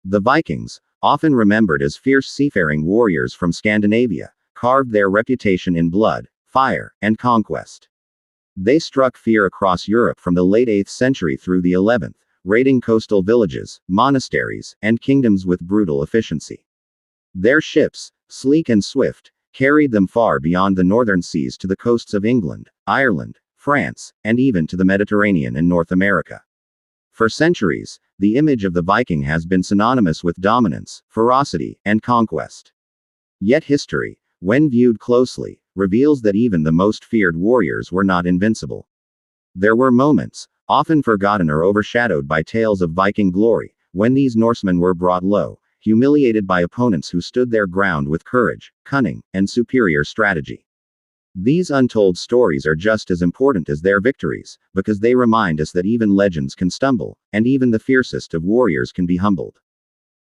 The Vikings, often remembered as fierce seafaring warriors from Scandinavia, carved their reputation in blood, fire, and conquest. They struck fear across Europe from the late 8th century through the 11th, raiding coastal villages, monasteries, and kingdoms with brutal efficiency. Their ships, sleek and swift, carried them far beyond the northern seas to the coasts of England, Ireland, France, and even to the Mediterranean and North America. For centuries, the image of the Viking has been synonymous with dominance, ferocity, and conquest. Yet history, when viewed closely, reveals that even the most feared warriors were not invincible. There were moments, often forgotten or overshadowed by tales of Viking glory, when these Norsemen were brought low, humiliated by opponents who stood their ground with courage, cunning, and superior strategy. These untold stories are just as important as their victories, because they remind us that even legends can stumble, and even the fiercest of warriors can be humbled.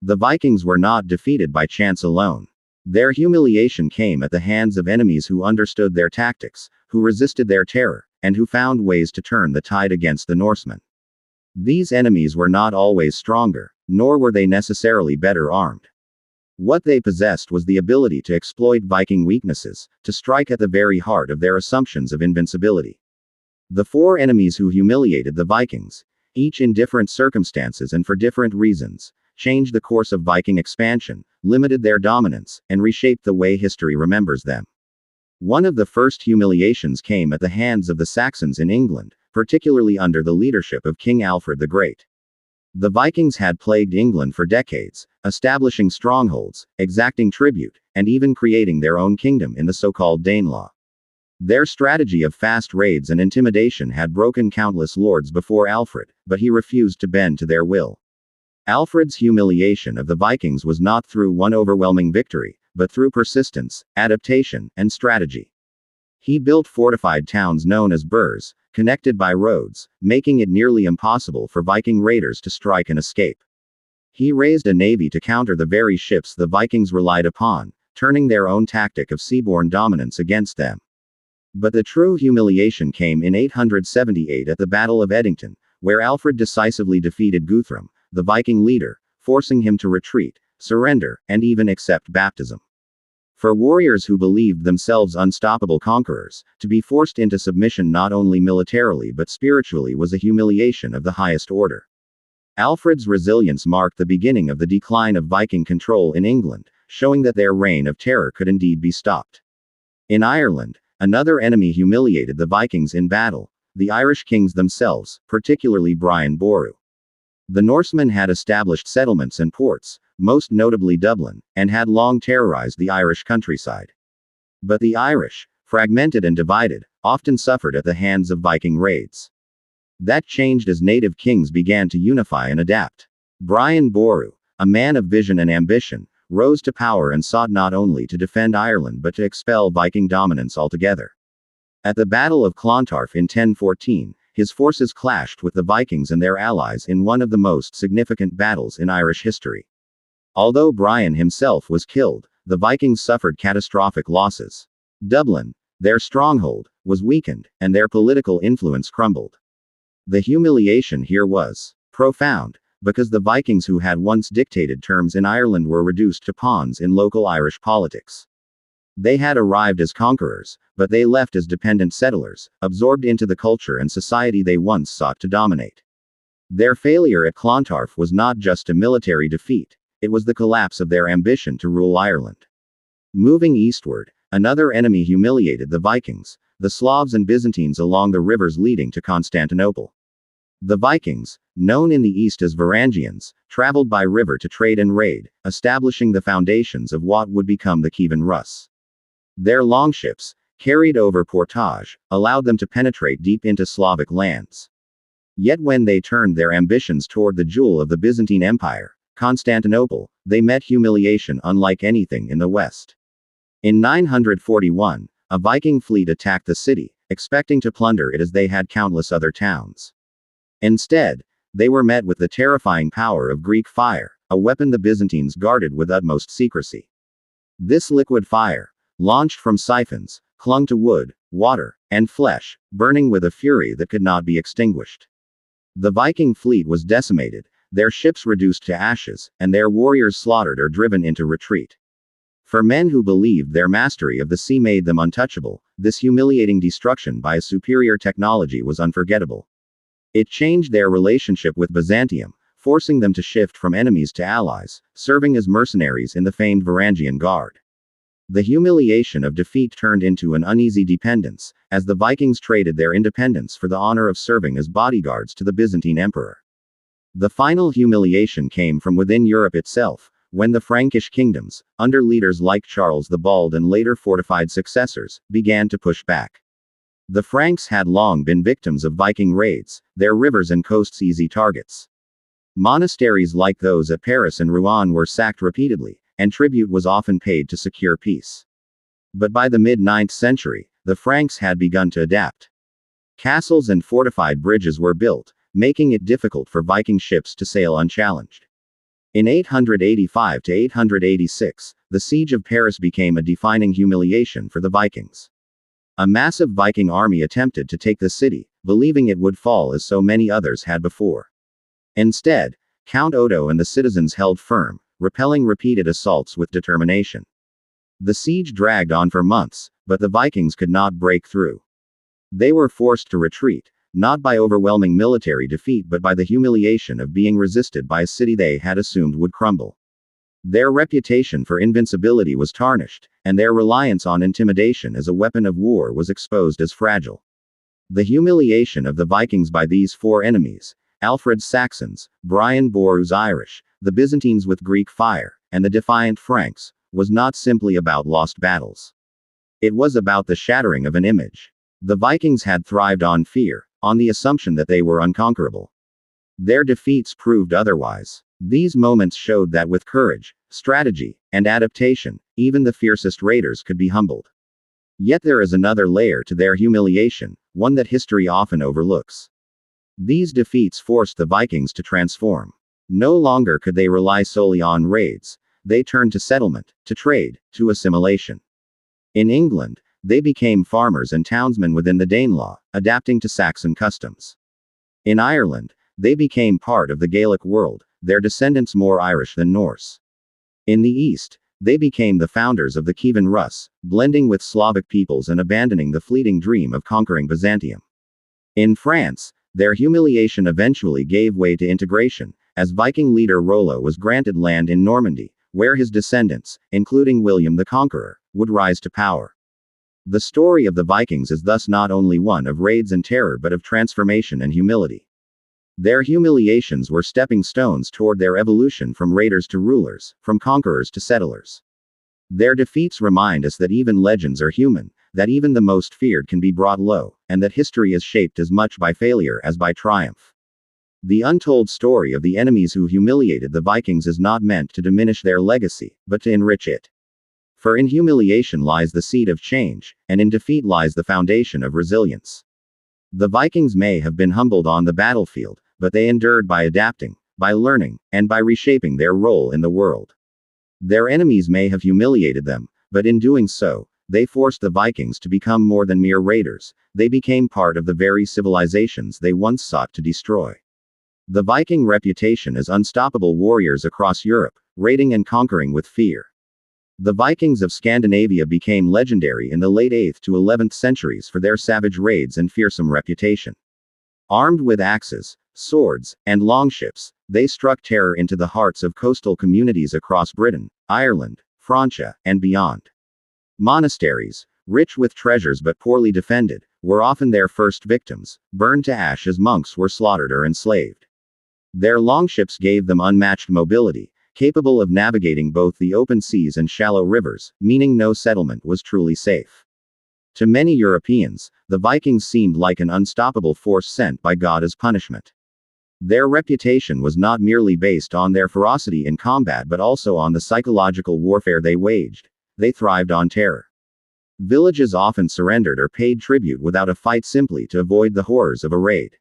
The Vikings were not defeated by chance alone. Their humiliation came at the hands of enemies who understood their tactics, who resisted their terror, and who found ways to turn the tide against the Norsemen. These enemies were not always stronger, nor were they necessarily better armed. What they possessed was the ability to exploit Viking weaknesses, to strike at the very heart of their assumptions of invincibility. The four enemies who humiliated the Vikings, each in different circumstances and for different reasons, changed the course of Viking expansion, limited their dominance, and reshaped the way history remembers them. One of the first humiliations came at the hands of the Saxons in England, particularly under the leadership of King Alfred the Great. The Vikings had plagued England for decades, establishing strongholds, exacting tribute, and even creating their own kingdom in the so-called Danelaw. Their strategy of fast raids and intimidation had broken countless lords before Alfred, but he refused to bend to their will. Alfred's humiliation of the Vikings was not through one overwhelming victory, but through persistence, adaptation, and strategy. He built fortified towns known as burhs, connected by roads, making it nearly impossible for Viking raiders to strike and escape. He raised a navy to counter the very ships the Vikings relied upon, turning their own tactic of seaborne dominance against them. But the true humiliation came in 878 at the Battle of Edington, where Alfred decisively defeated Guthrum, the Viking leader, forcing him to retreat, surrender, and even accept baptism. For warriors who believed themselves unstoppable conquerors, to be forced into submission not only militarily but spiritually was a humiliation of the highest order. Alfred's resilience marked the beginning of the decline of Viking control in England, showing that their reign of terror could indeed be stopped. In Ireland, another enemy humiliated the Vikings in battle, the Irish kings themselves, particularly Brian Boru. The Norsemen had established settlements and ports, most notably Dublin, and had long terrorized the Irish countryside. But the Irish, fragmented and divided, often suffered at the hands of Viking raids. That changed as native kings began to unify and adapt. Brian Boru, a man of vision and ambition, rose to power and sought not only to defend Ireland but to expel Viking dominance altogether. At the Battle of Clontarf in 1014, his forces clashed with the Vikings and their allies in one of the most significant battles in Irish history. Although Brian himself was killed, the Vikings suffered catastrophic losses. Dublin, their stronghold, was weakened, and their political influence crumbled. The humiliation here was profound, because the Vikings who had once dictated terms in Ireland were reduced to pawns in local Irish politics. They had arrived as conquerors, but they left as dependent settlers, absorbed into the culture and society they once sought to dominate. Their failure at Clontarf was not just a military defeat, it was the collapse of their ambition to rule Ireland. Moving eastward, another enemy humiliated the Vikings, the Slavs and Byzantines along the rivers leading to Constantinople. The Vikings, known in the east as Varangians, traveled by river to trade and raid, establishing the foundations of what would become the Kievan Rus. Their longships, carried over portage, allowed them to penetrate deep into Slavic lands. Yet when they turned their ambitions toward the jewel of the Byzantine Empire, Constantinople, they met humiliation unlike anything in the West. In 941, a Viking fleet attacked the city, expecting to plunder it as they had countless other towns. Instead, they were met with the terrifying power of Greek fire, a weapon the Byzantines guarded with utmost secrecy. This liquid fire, launched from siphons, clung to wood, water, and flesh, burning with a fury that could not be extinguished. The Viking fleet was decimated, their ships reduced to ashes, and their warriors slaughtered or driven into retreat. For men who believed their mastery of the sea made them untouchable, this humiliating destruction by a superior technology was unforgettable. It changed their relationship with Byzantium, forcing them to shift from enemies to allies, serving as mercenaries in the famed Varangian Guard. The humiliation of defeat turned into an uneasy dependence, as the Vikings traded their independence for the honor of serving as bodyguards to the Byzantine emperor. The final humiliation came from within Europe itself, when the Frankish kingdoms, under leaders like Charles the Bald and later fortified successors, began to push back. The Franks had long been victims of Viking raids, their rivers and coasts easy targets. Monasteries like those at Paris and Rouen were sacked repeatedly, and tribute was often paid to secure peace. But by the mid-9th century, the Franks had begun to adapt. Castles and fortified bridges were built, making it difficult for Viking ships to sail unchallenged. In 885 to 886, the siege of Paris became a defining humiliation for the Vikings. A massive Viking army attempted to take the city, believing it would fall as so many others had before. Instead, Count Odo and the citizens held firm, repelling repeated assaults with determination. The siege dragged on for months, but the Vikings could not break through. They were forced to retreat, not by overwhelming military defeat but by the humiliation of being resisted by a city they had assumed would crumble. Their reputation for invincibility was tarnished, and their reliance on intimidation as a weapon of war was exposed as fragile. The humiliation of the Vikings by these four enemies, Alfred's Saxons, Brian Boru's Irish, the Byzantines with Greek fire, and the defiant Franks, was not simply about lost battles. It was about the shattering of an image. The Vikings had thrived on fear, on the assumption that they were unconquerable. Their defeats proved otherwise. These moments showed that with courage, strategy, and adaptation, even the fiercest raiders could be humbled. Yet there is another layer to their humiliation, one that history often overlooks. These defeats forced the Vikings to transform. No longer could they rely solely on raids, they turned to settlement, to trade, to assimilation. In England, they became farmers and townsmen within the Danelaw, adapting to Saxon customs. In Ireland, they became part of the Gaelic world, their descendants more Irish than Norse. In the East, they became the founders of the Kievan Rus, blending with Slavic peoples and abandoning the fleeting dream of conquering Byzantium. In France, their humiliation eventually gave way to integration, as Viking leader Rollo was granted land in Normandy, where his descendants, including William the Conqueror, would rise to power. The story of the Vikings is thus not only one of raids and terror but of transformation and humility. Their humiliations were stepping stones toward their evolution from raiders to rulers, from conquerors to settlers. Their defeats remind us that even legends are human, that even the most feared can be brought low, and that history is shaped as much by failure as by triumph. The untold story of the enemies who humiliated the Vikings is not meant to diminish their legacy, but to enrich it. For in humiliation lies the seed of change, and in defeat lies the foundation of resilience. The Vikings may have been humbled on the battlefield, but they endured by adapting, by learning, and by reshaping their role in the world. Their enemies may have humiliated them, but in doing so, they forced the Vikings to become more than mere raiders. They became part of the very civilizations they once sought to destroy. The Viking reputation as unstoppable warriors across Europe, raiding and conquering with fear. The Vikings of Scandinavia became legendary in the late 8th to 11th centuries for their savage raids and fearsome reputation. Armed with axes, swords, and longships, they struck terror into the hearts of coastal communities across Britain, Ireland, Francia, and beyond. Monasteries, rich with treasures but poorly defended, were often their first victims, burned to ash as monks were slaughtered or enslaved. Their longships gave them unmatched mobility, capable of navigating both the open seas and shallow rivers, meaning no settlement was truly safe. To many Europeans, the Vikings seemed like an unstoppable force sent by God as punishment. Their reputation was not merely based on their ferocity in combat but also on the psychological warfare they waged. They thrived on terror. Villages often surrendered or paid tribute without a fight simply to avoid the horrors of a raid.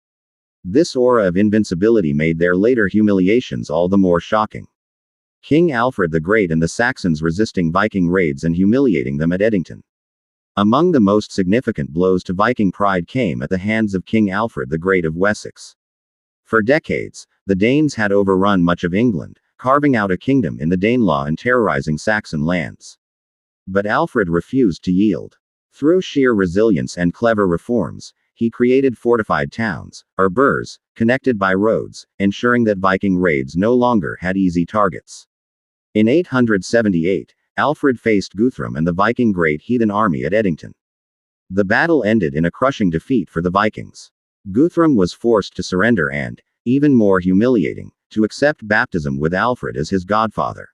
This aura of invincibility made their later humiliations all the more shocking. King Alfred the Great and the Saxons resisting Viking raids and humiliating them at Edington. Among the most significant blows to Viking pride came at the hands of King Alfred the Great of Wessex. For decades, The Danes had overrun much of England, carving out a kingdom in the Danelaw and terrorizing Saxon lands. But Alfred refused to yield. Through sheer resilience and clever reforms, he created fortified towns, or burhs, connected by roads, ensuring that Viking raids no longer had easy targets. In 878, Alfred faced Guthrum and the Viking Great Heathen Army at Edington. The battle ended in a crushing defeat for the Vikings. Guthrum was forced to surrender and, even more humiliating, to accept baptism with Alfred as his godfather.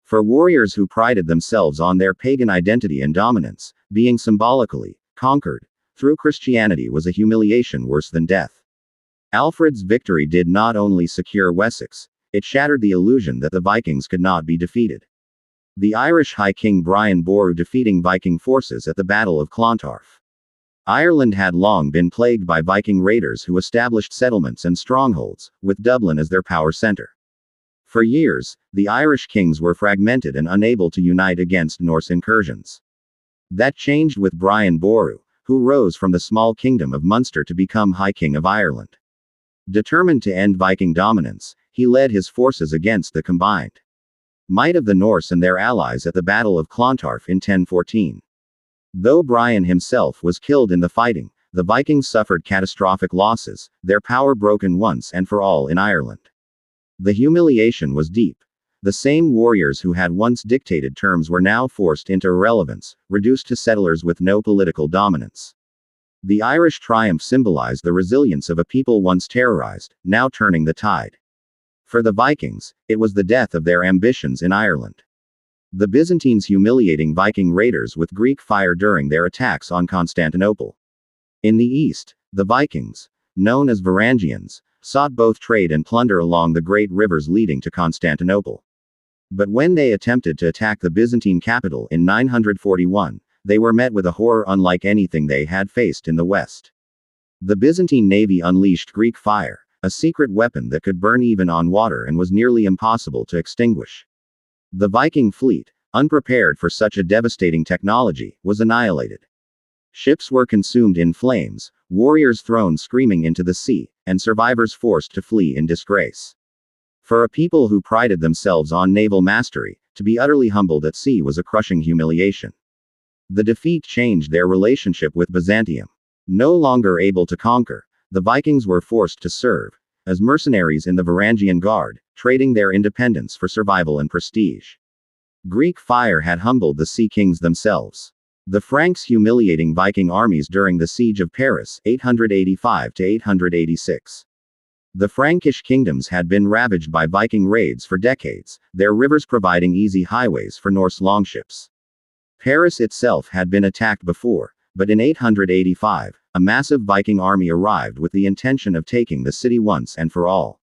For warriors who prided themselves on their pagan identity and dominance, being symbolically conquered through Christianity was a humiliation worse than death. Alfred's victory did not only secure Wessex, it shattered the illusion that the Vikings could not be defeated. The Irish High King Brian Boru defeating Viking forces at the Battle of Clontarf. Ireland had long been plagued by Viking raiders who established settlements and strongholds, with Dublin as their power center. For years, the Irish kings were fragmented and unable to unite against Norse incursions. That changed with Brian Boru, who rose from the small kingdom of Munster to become High King of Ireland. Determined to end Viking dominance, he led his forces against the combined might of the Norse and their allies at the Battle of Clontarf in 1014. Though Brian himself was killed in the fighting, the Vikings suffered catastrophic losses, their power broken once and for all in Ireland. The humiliation was deep. The same warriors who had once dictated terms were now forced into irrelevance, reduced to settlers with no political dominance. The Irish triumph symbolized the resilience of a people once terrorized, now turning the tide. For the Vikings, it was the death of their ambitions in Ireland. The Byzantines humiliating Viking raiders with Greek fire during their attacks on Constantinople. In the east, the Vikings, known as Varangians, sought both trade and plunder along the great rivers leading to Constantinople. But when they attempted to attack the Byzantine capital in 941, they were met with a horror unlike anything they had faced in the west. The Byzantine navy unleashed Greek fire, a secret weapon that could burn even on water and was nearly impossible to extinguish. The Viking fleet, unprepared for such a devastating technology, was annihilated. Ships were consumed in flames, warriors thrown screaming into the sea, and survivors forced to flee in disgrace. For a people who prided themselves on naval mastery, to be utterly humbled at sea was a crushing humiliation. The defeat changed their relationship with Byzantium. No longer able to conquer, the Vikings were forced to serve as mercenaries in the Varangian Guard, trading their independence for survival and prestige. Greek fire had humbled the sea kings themselves. The Franks humiliating Viking armies during the siege of Paris, 885 to 886. The Frankish kingdoms had been ravaged by Viking raids for decades, their rivers providing easy highways for Norse longships. Paris itself had been attacked before, but in 885, a massive Viking army arrived with the intention of taking the city once and for all.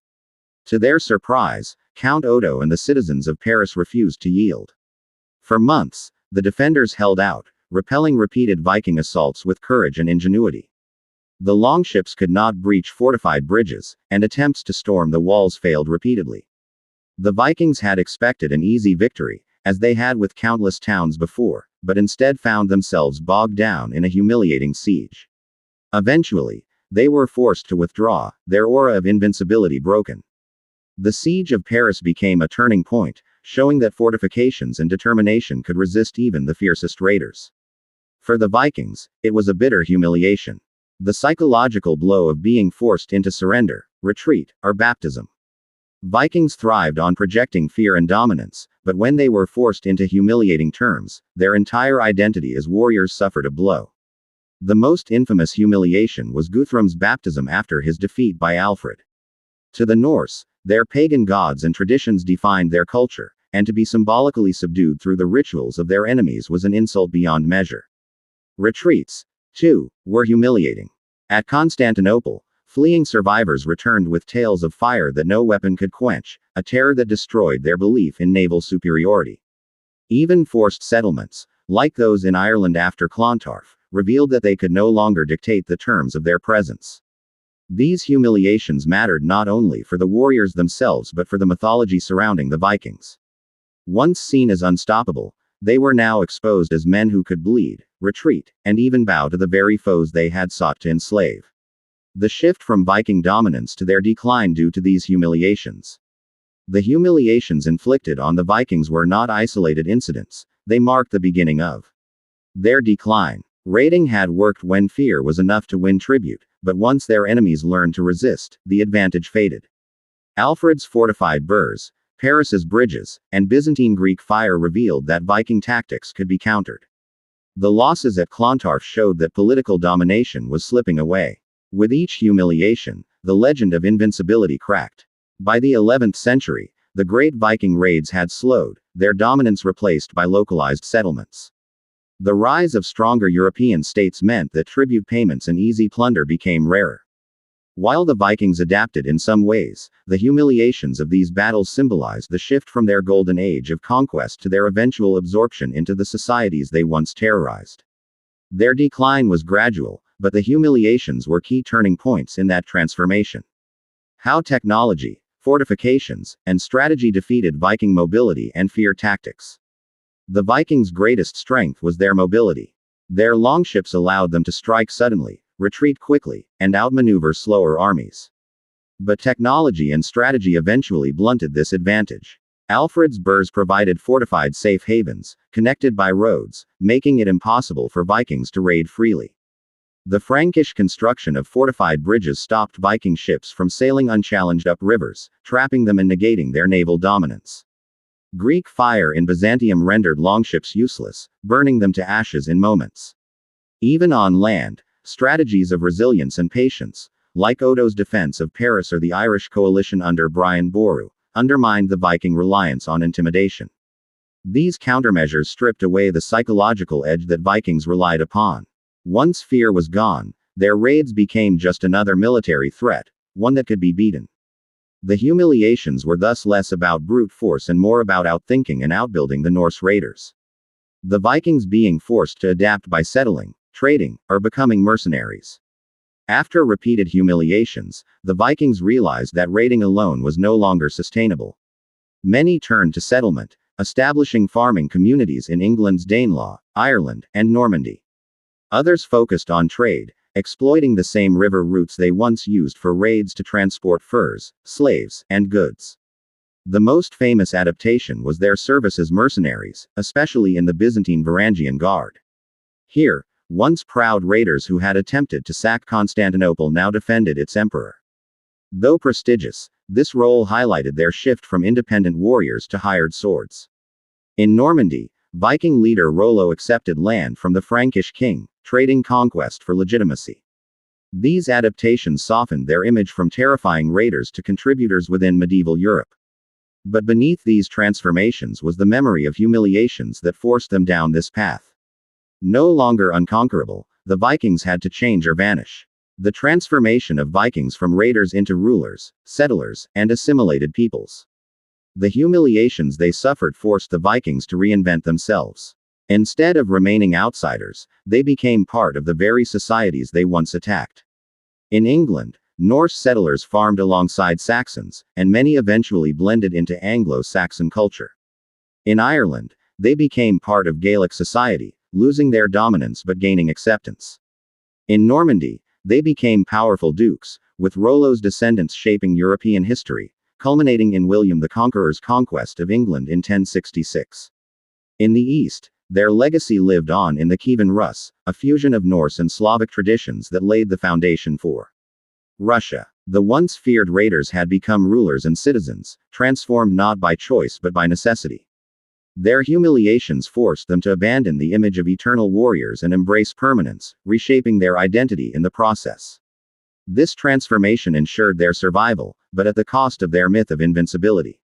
To their surprise, Count Odo and the citizens of Paris refused to yield. For months, the defenders held out, repelling repeated Viking assaults with courage and ingenuity. The longships could not breach fortified bridges, and attempts to storm the walls failed repeatedly. The Vikings had expected an easy victory, as they had with countless towns before, but instead found themselves bogged down in a humiliating siege. Eventually, they were forced to withdraw, their aura of invincibility broken. The siege of Paris became a turning point, showing that fortifications and determination could resist even the fiercest raiders. For the Vikings, it was a bitter humiliation. The psychological blow of being forced into surrender, retreat, or baptism. Vikings thrived on projecting fear and dominance, but when they were forced into humiliating terms, their entire identity as warriors suffered a blow. The most infamous humiliation was Guthrum's baptism after his defeat by Alfred. To the Norse, their pagan gods and traditions defined their culture, and to be symbolically subdued through the rituals of their enemies was an insult beyond measure. Retreats, too, were humiliating. At Constantinople, fleeing survivors returned with tales of fire that no weapon could quench, a terror that destroyed their belief in naval superiority. Even forced settlements, like those in Ireland after Clontarf, revealed that they could no longer dictate the terms of their presence. These humiliations mattered not only for the warriors themselves but for the mythology surrounding the Vikings. Once seen as unstoppable, they were now exposed as men who could bleed, retreat, and even bow to the very foes they had sought to enslave. The shift from Viking dominance to their decline due to these humiliations. The humiliations inflicted on the Vikings were not isolated incidents, they marked the beginning of their decline. Raiding had worked when fear was enough to win tribute, but once their enemies learned to resist, the advantage faded. Alfred's fortified burhs, Paris's bridges, and Byzantine Greek fire revealed that Viking tactics could be countered. The losses at Clontarf showed that political domination was slipping away. With each humiliation, the legend of invincibility cracked. By the 11th century, the great Viking raids had slowed, their dominance replaced by localized settlements. The rise of stronger European states meant that tribute payments and easy plunder became rarer. While the Vikings adapted in some ways, the humiliations of these battles symbolized the shift from their golden age of conquest to their eventual absorption into the societies they once terrorized. Their decline was gradual, but the humiliations were key turning points in that transformation. How technology, fortifications, and strategy defeated Viking mobility and fear tactics. The Vikings' greatest strength was their mobility. Their longships allowed them to strike suddenly, retreat quickly, and outmaneuver slower armies. But technology and strategy eventually blunted this advantage. Alfred's burhs provided fortified safe havens, connected by roads, making it impossible for Vikings to raid freely. The Frankish construction of fortified bridges stopped Viking ships from sailing unchallenged up rivers, trapping them and negating their naval dominance. Greek fire in Byzantium rendered longships useless, burning them to ashes in moments. Even on land, strategies of resilience and patience, like Odo's defense of Paris or the Irish coalition under Brian Boru, undermined the Viking reliance on intimidation. These countermeasures stripped away the psychological edge that Vikings relied upon. Once fear was gone, their raids became just another military threat, one that could be beaten. The humiliations were thus less about brute force and more about outthinking and outbuilding the Norse raiders. The Vikings being forced to adapt by settling, trading, or becoming mercenaries. After repeated humiliations, the Vikings realized that raiding alone was no longer sustainable. Many turned to settlement, establishing farming communities in England's Danelaw, Ireland, and Normandy. Others focused on trade, exploiting the same river routes they once used for raids to transport furs, slaves, and goods. The most famous adaptation was their service as mercenaries, especially in the Byzantine Varangian Guard. Here, once proud raiders who had attempted to sack Constantinople now defended its emperor. Though prestigious, this role highlighted their shift from independent warriors to hired swords. In Normandy, Viking leader Rollo accepted land from the Frankish king, trading conquest for legitimacy. These adaptations softened their image from terrifying raiders to contributors within medieval Europe. But beneath these transformations was the memory of humiliations that forced them down this path. No longer unconquerable, the Vikings had to change or vanish. The transformation of Vikings from raiders into rulers, settlers, and assimilated peoples. The humiliations they suffered forced the Vikings to reinvent themselves. Instead of remaining outsiders, they became part of the very societies they once attacked. In England, Norse settlers farmed alongside Saxons, and many eventually blended into Anglo-Saxon culture. In Ireland, they became part of Gaelic society, losing their dominance but gaining acceptance. In Normandy, they became powerful dukes, with Rollo's descendants shaping European history, culminating in William the Conqueror's conquest of England in 1066. In the East, their legacy lived on in the Kievan Rus, a fusion of Norse and Slavic traditions that laid the foundation for Russia. The once feared raiders had become rulers and citizens, transformed not by choice but by necessity. Their humiliations forced them to abandon the image of eternal warriors and embrace permanence, reshaping their identity in the process. This transformation ensured their survival, but at the cost of their myth of invincibility.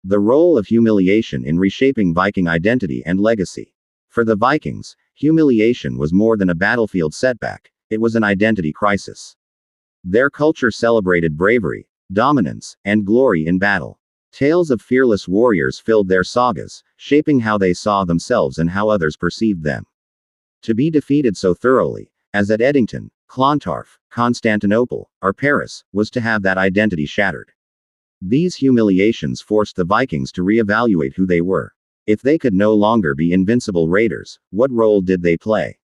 The role of humiliation in reshaping Viking identity and legacy. For the Vikings, humiliation was more than a battlefield setback, it was an identity crisis. Their culture celebrated bravery, dominance, and glory in battle. Tales of fearless warriors filled their sagas, shaping how they saw themselves and how others perceived them. To be defeated so thoroughly, as at Edington, Clontarf, Constantinople, or Paris, was to have that identity shattered. These humiliations forced the Vikings to reevaluate who they were. If they could no longer be invincible raiders, what role did they play?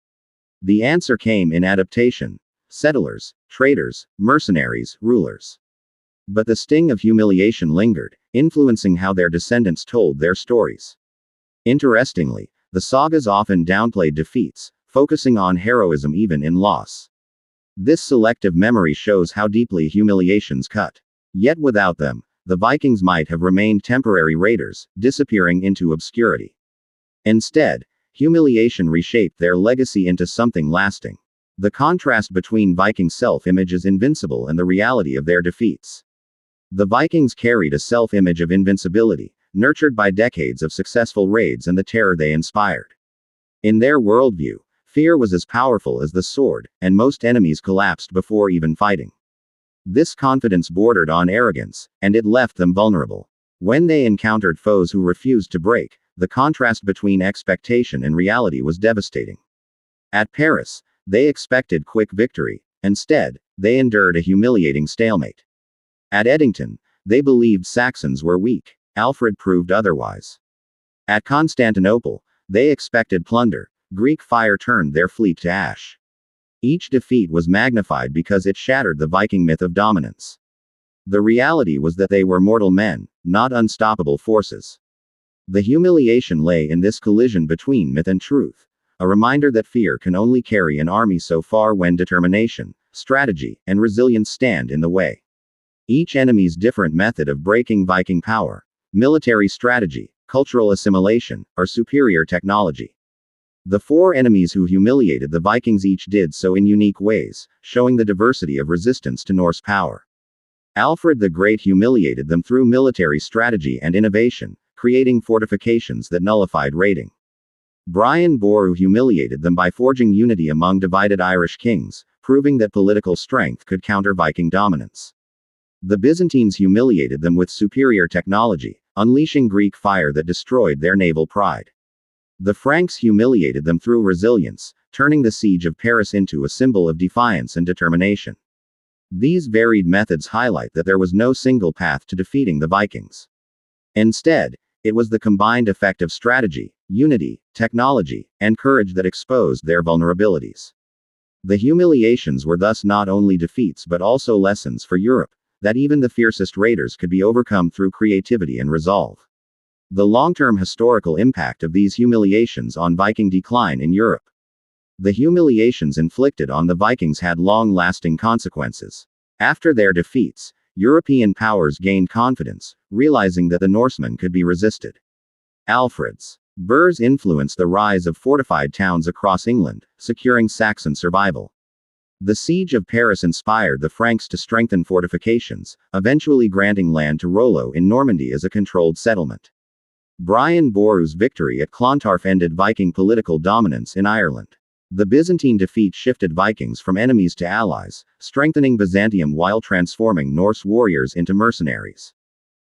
The answer came in adaptation. settlers, traders, mercenaries, rulers. But the sting of humiliation lingered, influencing how their descendants told their stories. Interestingly, the sagas often downplayed defeats, focusing on heroism even in loss. This selective memory shows how deeply humiliations cut. Yet without them, the Vikings might have remained temporary raiders, disappearing into obscurity. Instead, humiliation reshaped their legacy into something lasting. The contrast between Viking self-image as invincible and the reality of their defeats. The Vikings carried a self-image of invincibility, nurtured by decades of successful raids and the terror they inspired. In their worldview, fear was as powerful as the sword, and most enemies collapsed before even fighting. This confidence bordered on arrogance, and it left them vulnerable. When they encountered foes who refused to break, the contrast between expectation and reality was devastating. At Paris, they expected quick victory. Instead, they endured a humiliating stalemate. At Edington, they believed Saxons were weak. Alfred proved otherwise. At Constantinople, they expected plunder. Greek fire turned their fleet to ash. Each defeat was magnified because it shattered the Viking myth of dominance. The reality was that they were mortal men, not unstoppable forces. The humiliation lay in this collision between myth and truth, a reminder that fear can only carry an army so far when determination, strategy, and resilience stand in the way. Each enemy's different method of breaking Viking power, military strategy, cultural assimilation, or superior technology. The four enemies who humiliated the Vikings each did so in unique ways, showing the diversity of resistance to Norse power. Alfred the Great humiliated them through military strategy and innovation, creating fortifications that nullified raiding. Brian Boru humiliated them by forging unity among divided Irish kings, proving that political strength could counter Viking dominance. The Byzantines humiliated them with superior technology, unleashing Greek fire that destroyed their naval pride. The Franks humiliated them through resilience, turning the siege of Paris into a symbol of defiance and determination. These varied methods highlight that there was no single path to defeating the Vikings. Instead, it was the combined effect of strategy, unity, technology, and courage that exposed their vulnerabilities. The humiliations were thus not only defeats but also lessons for Europe, that even the fiercest raiders could be overcome through creativity and resolve. The long-term historical impact of these humiliations on Viking decline in Europe. The humiliations inflicted on the Vikings had long-lasting consequences. After their defeats, European powers gained confidence, realizing that the Norsemen could be resisted. Alfred's Burrs influenced the rise of fortified towns across England, securing Saxon survival. The siege of Paris inspired the Franks to strengthen fortifications, eventually granting land to Rollo in Normandy as a controlled settlement. Brian Boru's victory at Clontarf ended Viking political dominance in Ireland. The Byzantine defeat shifted Vikings from enemies to allies, strengthening Byzantium while transforming Norse warriors into mercenaries.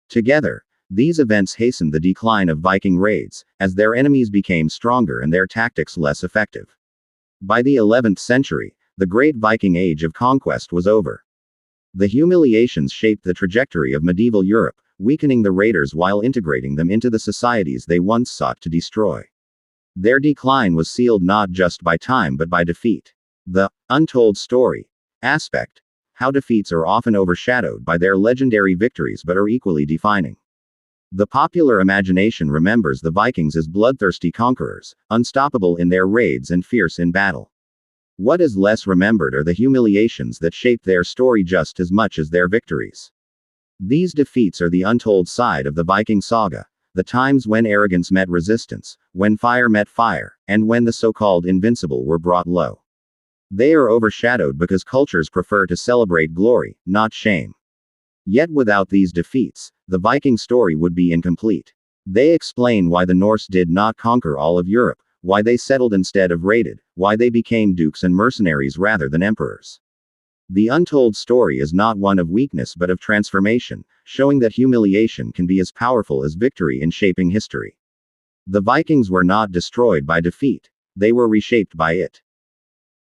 Together, these events hastened the decline of Viking raids, as their enemies became stronger and their tactics less effective. By the 11th century, the Great Viking Age of Conquest was over. The humiliations shaped the trajectory of medieval Europe, weakening the raiders while integrating them into the societies they once sought to destroy. Their decline was sealed not just by time but by defeat. The untold story aspect. How defeats are often overshadowed by their legendary victories but are equally defining. The popular imagination remembers the Vikings as bloodthirsty conquerors, unstoppable in their raids and fierce in battle. What is less remembered are the humiliations that shaped their story just as much as their victories. These defeats are the untold side of the Viking saga, the times when arrogance met resistance, when fire met fire, and when the so-called invincible were brought low. They are overshadowed because cultures prefer to celebrate glory, not shame. Yet without these defeats, the Viking story would be incomplete. They explain why the Norse did not conquer all of Europe, why they settled instead of raided, why they became dukes and mercenaries rather than emperors. The untold story is not one of weakness but of transformation, showing that humiliation can be as powerful as victory in shaping history. The Vikings were not destroyed by defeat. They were reshaped by it.